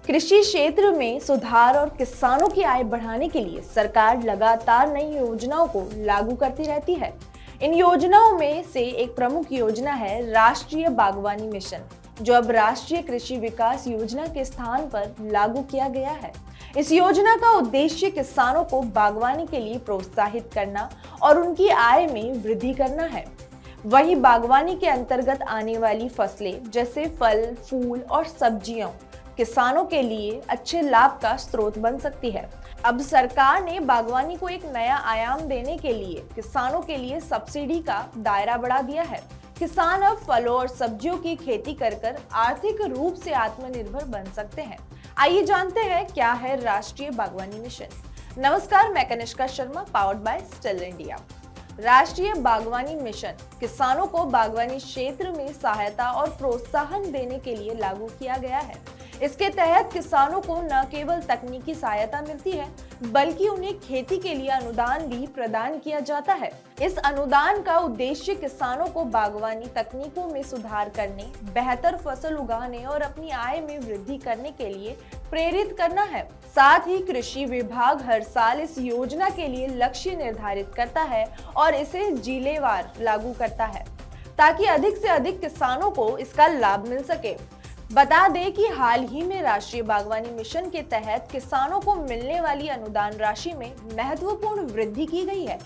कृषि क्षेत्र में सुधार और किसानों की आय बढ़ाने के लिए सरकार लगातार नई योजनाओं को लागू करती रहती है। इन योजनाओं में से एक प्रमुख योजना है राष्ट्रीय बागवानी मिशन, जो अब राष्ट्रीय कृषि विकास योजना के स्थान पर लागू किया गया है। इस योजना का उद्देश्य किसानों को बागवानी के लिए प्रोत्साहित करना और उनकी आय में वृद्धि करना है। वहीं बागवानी के अंतर्गत आने वाली फसलें जैसे फल, फूल और सब्जियां किसानों के लिए अच्छे लाभ का स्रोत बन सकती है। अब सरकार ने बागवानी को एक नया आयाम देने के लिए किसानों के लिए सब्सिडी का दायरा बढ़ा दिया है। किसान अब फलों और सब्जियों की खेती कर आर्थिक रूप से आत्मनिर्भर बन सकते हैं। आइए जानते हैं क्या है राष्ट्रीय बागवानी मिशन। नमस्कार, मैं Kanishka Sharma, powered by still India. राष्ट्रीय बागवानी मिशन किसानों को बागवानी क्षेत्र में सहायता और प्रोत्साहन देने के लिए लागू किया गया है। इसके तहत किसानों को न केवल तकनीकी सहायता मिलती है, बल्कि उन्हें खेती के लिए अनुदान भी प्रदान किया जाता है। इस अनुदान का उद्देश्य किसानों को बागवानी तकनीकों में सुधार करने, बेहतर फसल उगाने और अपनी आय में वृद्धि करने के लिए प्रेरित करना है। साथ ही कृषि विभाग हर साल इस योजना के लिए लक्ष्य निर्धारित करता है और इसे जिलेवार लागू करता है, ताकि अधिक से अधिक किसानों को इसका लाभ मिल सके। बता दें कि हाल ही में राष्ट्रीय बागवानी मिशन के तहत किसानों को मिलने वाली अनुदान राशि में महत्वपूर्ण वृद्धि की गई है।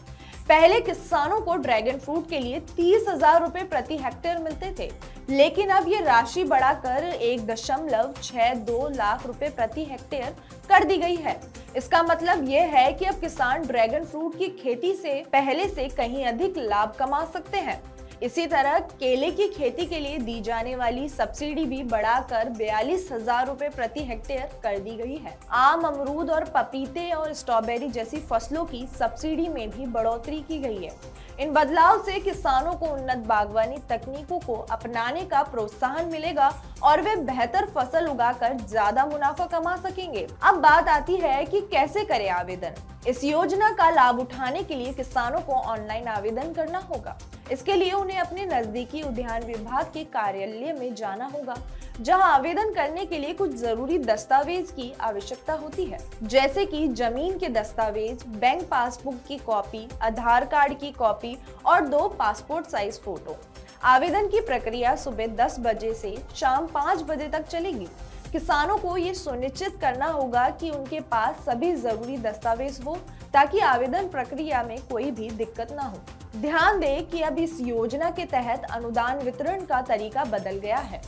पहले किसानों को ड्रैगन फ्रूट के लिए 30,000 रुपए प्रति हेक्टेयर मिलते थे, लेकिन अब ये राशि बढ़ाकर 1.62 लाख रुपए प्रति हेक्टेयर कर दी गई है। इसका मतलब ये है कि अब किसान ड्रैगन फ्रूट की खेती से पहले से कहीं अधिक लाभ कमा सकते हैं। इसी तरह केले की खेती के लिए दी जाने वाली सब्सिडी भी बढ़ाकर 42,000 रुपए प्रति हेक्टेयर कर दी गई है। आम, अमरूद और पपीते और स्ट्रॉबेरी जैसी फसलों की सब्सिडी में भी बढ़ोतरी की गई है। इन बदलाव से किसानों को उन्नत बागवानी तकनीकों को अपनाने का प्रोत्साहन मिलेगा और वे बेहतर फसल उगाकर ज्यादा मुनाफा कमा सकेंगे। अब बात आती है कि कैसे करें आवेदन। इस योजना का लाभ उठाने के लिए किसानों को ऑनलाइन आवेदन करना होगा। इसके लिए उन्हें अपने नजदीकी उद्यान विभाग के कार्यालय में जाना होगा, जहां आवेदन करने के लिए कुछ जरूरी दस्तावेज की आवश्यकता होती है, जैसे कि जमीन के दस्तावेज, बैंक पासबुक की कॉपी, आधार कार्ड की कॉपी और 2 पासपोर्ट साइज फोटो। आवेदन की प्रक्रिया सुबह 10 बजे से शाम 5 बजे तक चलेगी। किसानों को ये सुनिश्चित करना होगा कि उनके पास सभी जरूरी दस्तावेज हो, ताकि आवेदन प्रक्रिया में कोई भी दिक्कत ना हो। ध्यान दें कि अब इस योजना के तहत अनुदान वितरण का तरीका बदल गया है।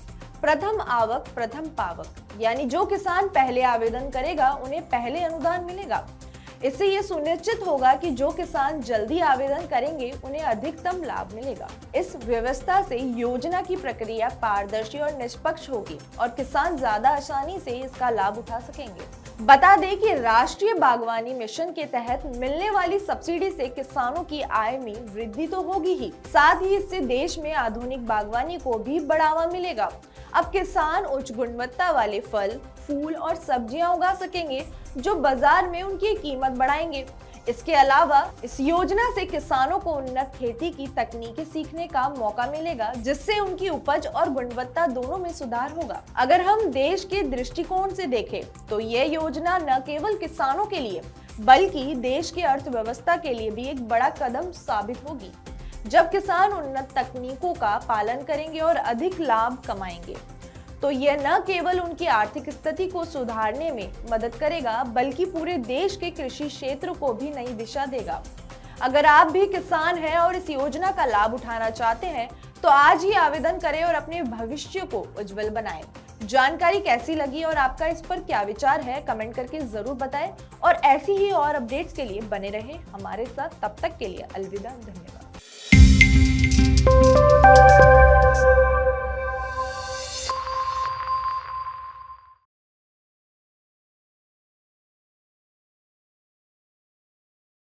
प्रथम आवक प्रथम पावक, यानी जो किसान पहले आवेदन करेगा उन्हें पहले अनुदान मिलेगा। इससे ये सुनिश्चित होगा कि जो किसान जल्दी आवेदन करेंगे उन्हें अधिकतम लाभ मिलेगा। इस व्यवस्था से योजना की प्रक्रिया पारदर्शी और निष्पक्ष होगी और किसान ज्यादा आसानी से इसका लाभ उठा सकेंगे। बता दें कि राष्ट्रीय बागवानी मिशन के तहत मिलने वाली सब्सिडी से किसानों की आय में वृद्धि तो होगी ही, साथ ही इससे देश में आधुनिक बागवानी को भी बढ़ावा मिलेगा। अब किसान उच्च गुणवत्ता वाले फल, फूल और सब्जियां उगा सकेंगे, जो बाजार में उनकी कीमत बढ़ाएंगे। इसके अलावा इस योजना से किसानों को उन्नत खेती की तकनीकें सीखने का मौका मिलेगा, जिससे उनकी उपज और गुणवत्ता दोनों में सुधार होगा। अगर हम देश के दृष्टिकोण से देखें तो ये योजना न केवल किसानों के लिए बल्कि देश की अर्थव्यवस्था के लिए भी एक बड़ा कदम साबित होगी। जब किसान उन्नत तकनीकों का पालन करेंगे और अधिक लाभ कमाएंगे, तो यह न केवल उनकी आर्थिक स्थिति को सुधारने में मदद करेगा, बल्कि पूरे देश के कृषि क्षेत्र को भी नई दिशा देगा। अगर आप भी किसान हैं और इस योजना का लाभ उठाना चाहते हैं, तो आज ही आवेदन करें और अपने भविष्य को उज्जवल बनाएं। जानकारी कैसी लगी और आपका इस पर क्या विचार है, कमेंट करके जरूर बताएं और ऐसी ही और अपडेट्स के लिए बने रहें हमारे साथ। तब तक के लिए अलविदा, धन्यवाद।